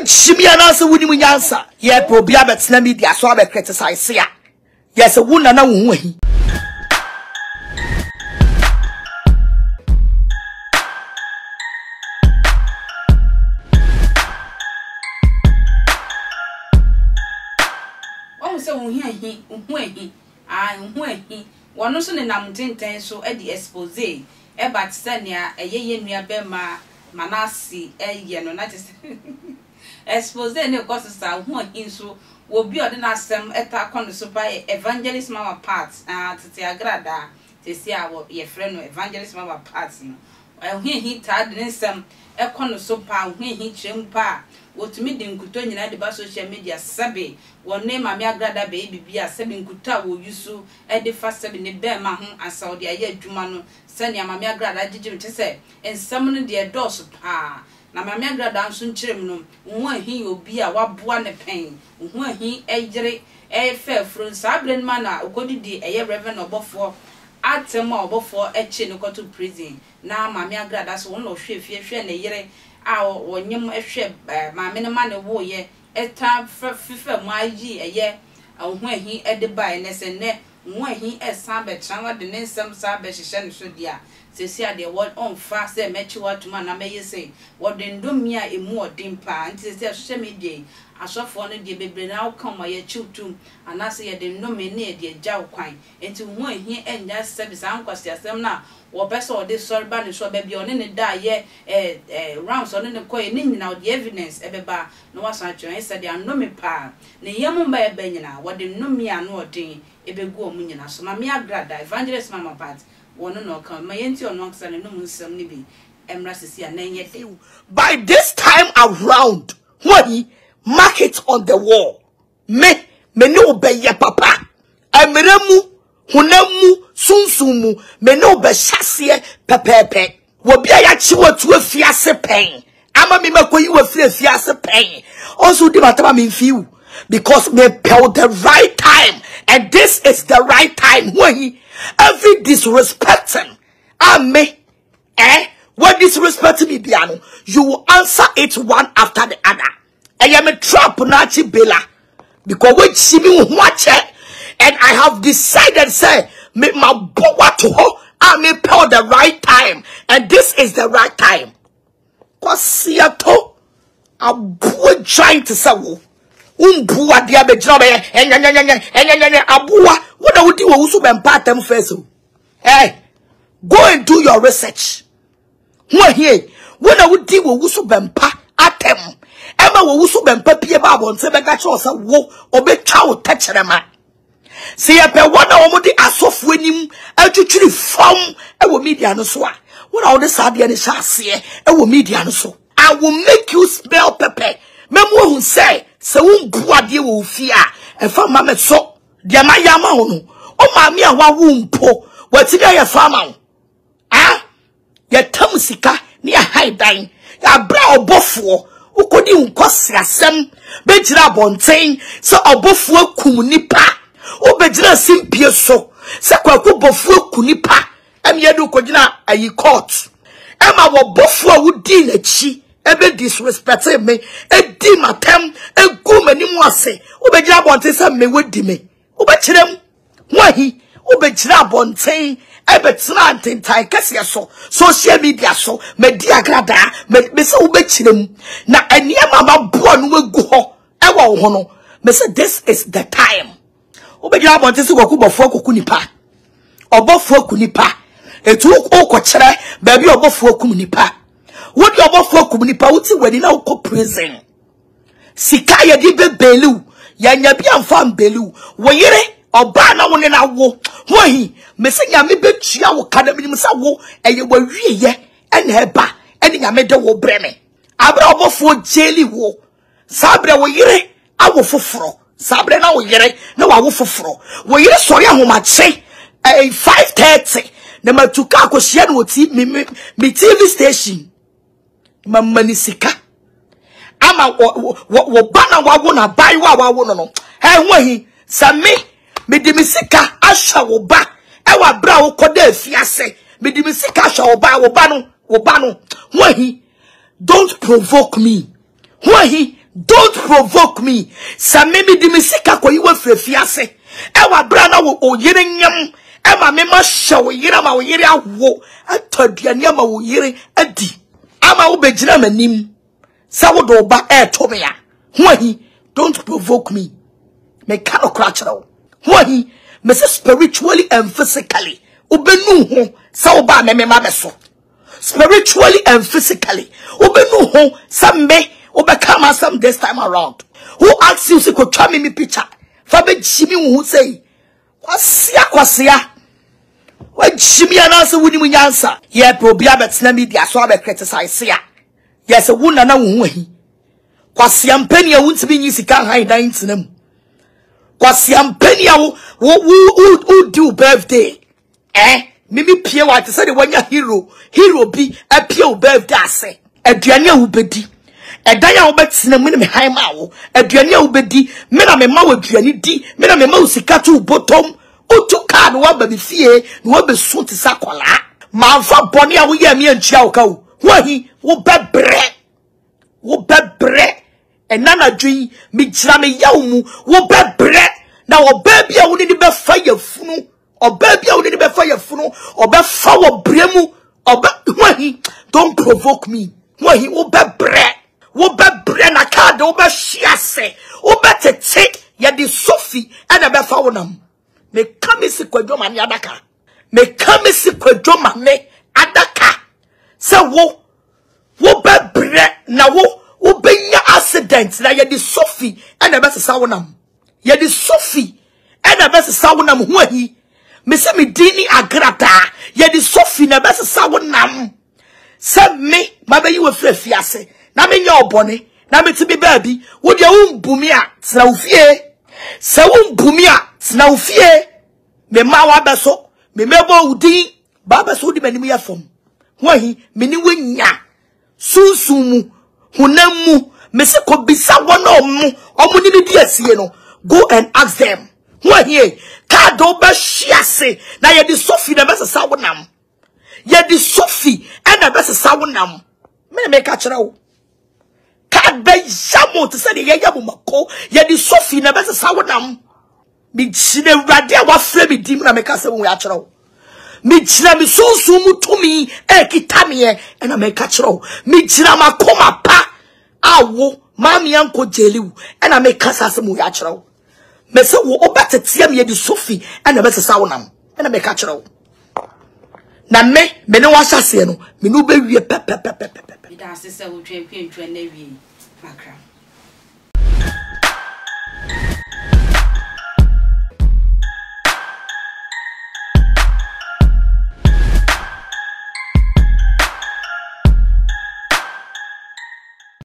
Jimmy and answer with him answer. Yeah, probably but media so I criticize here. Yes, a woman and way. Oh, so he, I one also in Namtinten so at the expose, but Sanya, a ye near Bema, Manasi, a yen, not expose no causes are one in so will be on us some attack on the super evangelist mama parts, to the Agradaa, to see our your friend evangelist mama parts. And when he tied in some a corner super, when he chimpa. What me din kuto nyina de ba social media sabe won name Mami Agradaa baby bia sabe nkuta wo yusu e de fa sabe ne be ma ho asa de aye adwuma no sane Mami Agradaa gigim te se ensam no de dose pa na Mami Agradaa nso nkirem no wo ahi obi a waboa ne pen wo ahi ejire e fa fru sabre ma na okodidi eye reverend obofo atema obofo echi no to prison na Mami Agradaa so won no hwe ne yere a wonyem ehwe maame ne ma ne wo ye eta fifa maji eye ho ahi ede bai ne se ne ho ahi esan be tran de ne nsam sa be hihye ne so dia sesi ade wo on fa se mechi watuma na meye se wo de ndomi a emu odin pa nti sesi social media asofo no de bebre na ukama ye chiutum anase ye de ndomi ne de agya kwan enti ho ahi enya service ankwasi asem na wo pese o de sorry ba ne so ba bi one ne da ye rounds on ne koye ne nyina the evidence ebeba no wasan twen se de anomi pa ne yemu ba ebe nyina wo de nomi anu odin ebegu o mu nyina so Mami Agradaa evangelist mama part wono no kan ma yenti ono aksa ne no nsem ne bi emra sisi ananye de. By this time around Hoahi mark it on the wall me no be ye papa emeremu hunamu sunsumu me no be hyase pepepe wo bia ya chiwo tu afiase pen ama me makoyi wo afiase pen also di matama me fiu because me pel the right time and this is the right time Hoahi every disrespecting me what disrespecting me biano you will answer it one after the other. I am a trap nachi bela because we see me watch it and I have decided say me my bowa to her I may pay the right time and this is the right time. Cause siato a boy trying to say Umbua dia be job abua what I would do also be part them first. Hey, go and do your research. What here? What I would do also be part atem. Emma wo wusu bempa pie ba abonse be ga cho sa wo obetwa wo techerema se ye pe wona wo mudi asofo anim atwitwiri fam e wo media no so a wona wo de sade ne hyase e wo media no so I will make you smell pepper memo hu say se wo mbuade wo fi a e fa ma me so de ma ya ma ho no o ma me a wa wo mpo watiri aye fa ma wo ye tam sika ne ya haidan ya bra obofo ukodi unkosi asem bejira bonten se obofo akum nipa o bejira simpie so se kwaku bofo akum nipa emye du kogina ayi court ema wo bofo awudi na chi ebe disrespect me edi matem egu manimu ase o bejira bonten se me wodi me o bekirem Hoahi o bejira bonten ebe tena ntentai kese so social media so Madi Agradaa me se wo bekirem na eniema ba bo no egu ho e wo ho no me say this is the time wo bejira bonten se kwaku bofo akuku nipa obofo akuku nipa etu okọ kire ba bi obofo akum nipa wo di obofo akum nipa wo ti wani na wo prison sika ye di bebelu ya nya bi amfa mbelu wo yire oba na wo ne na wo Hoahi me se nya me betua wo kada minim sa wo eye wa wieye ene eba ene nya me de wo breme abra obofo jeli wo sabre wo yire awo foforo sabre na wo yire na wo foforo wo yire sori ahomache 5:30 na matuka akohia no ti me TV station mamani sika ama wo bana wawo na bai wawo no Hoahi same me di misika ahwa wo ba e wa bra wo koda afiase me di misika ahwa wo ba no Hoahi don't provoke me Hoahi Don't provoke me. Sa memi di misika kwa yiwe frefiase. Ewa brana wo yire nyam. Ema mema shawo yire ma wo yire awo. Ataduane ma wo yire adi. Ama wo begyina manim. Sa wo do ba to me ya. Hoahi, don't provoke me. Me kano krachra wo. Hoahi, me say spiritually and physically. Ubenu ho sa wo ba me ma beso. Spiritually and physically. Ubenu ho sa me come some this time around. Who asks you to try me picture? Fabe Jimmy who say, Kwasia. What Jimmy and answer when you answer? Yeah, probia but media so I criticize here. Yes, a woman na wuhi. Kwasiam penny won't be easy can't hide into them. Kwasiam penny who do birthday. Mimi Pia White said when your hero be a pure birthday say. A Diana Ubedi. Edaya obetina me me han ma wo aduane a obedi me na me ma wo aduane di me na me ma usika tu bottom otu ka no wa ba me fie no wa be so ti sakola ma fa bone a wo ye me antua wo ka wo Hoahi wo bebre enana dwi me gira me yaw mu wo bebre na wo ba bia wo ni be fa yafunu oba bia wo ni be fa yafunu oba fa wo bremu oba Hoahi don't provoke me Hoahi wo bebre wo bebre na card wo be shiase wo betete ye di Sophie and be fa wonam me kamisi kwadwoma ne adaka me kamisi kwadwoma ne adaka se wo bebre na wo benya accident na ye di Sophie and be sa wonam ye di Sophie and be sa wonam Hoahi me se me dini Agradaa ye di Sophie na be sa wonam se me mabayi wo fiase na me nya obone na me ti be baabi wo de umbumi a tena ufie se umbumi a tena ufie me ma wa beso me mebo udin ba beso di manim ya fom Hoahi me ni wanya sunsumu hunamu me se ko bisa wono omu ni di asie no go and ask them Hoahi ka do ba shiase na ye di Sophie na besa sa wonam ye di Sophie e na besa sa wonam me ka kire wo be jamo to say ye yabu mako ye di Sophie na be sa wonam mi chine wrade a wa frɛ mi dim na me ka se wo ya kyerɛ wo mi gyina mi sunsun mu tumi e kita me e na me ka kyerɛ wo mi gyina makoma pa awo mami anko jeliwu e na me ka sa se mo ya kyerɛ wo me se wo obetetia me ye di Sophie e na be sa wonam e na me ka kyerɛ wo na me ne wa hyase no me no be wie pe da se se wo twa na wie makra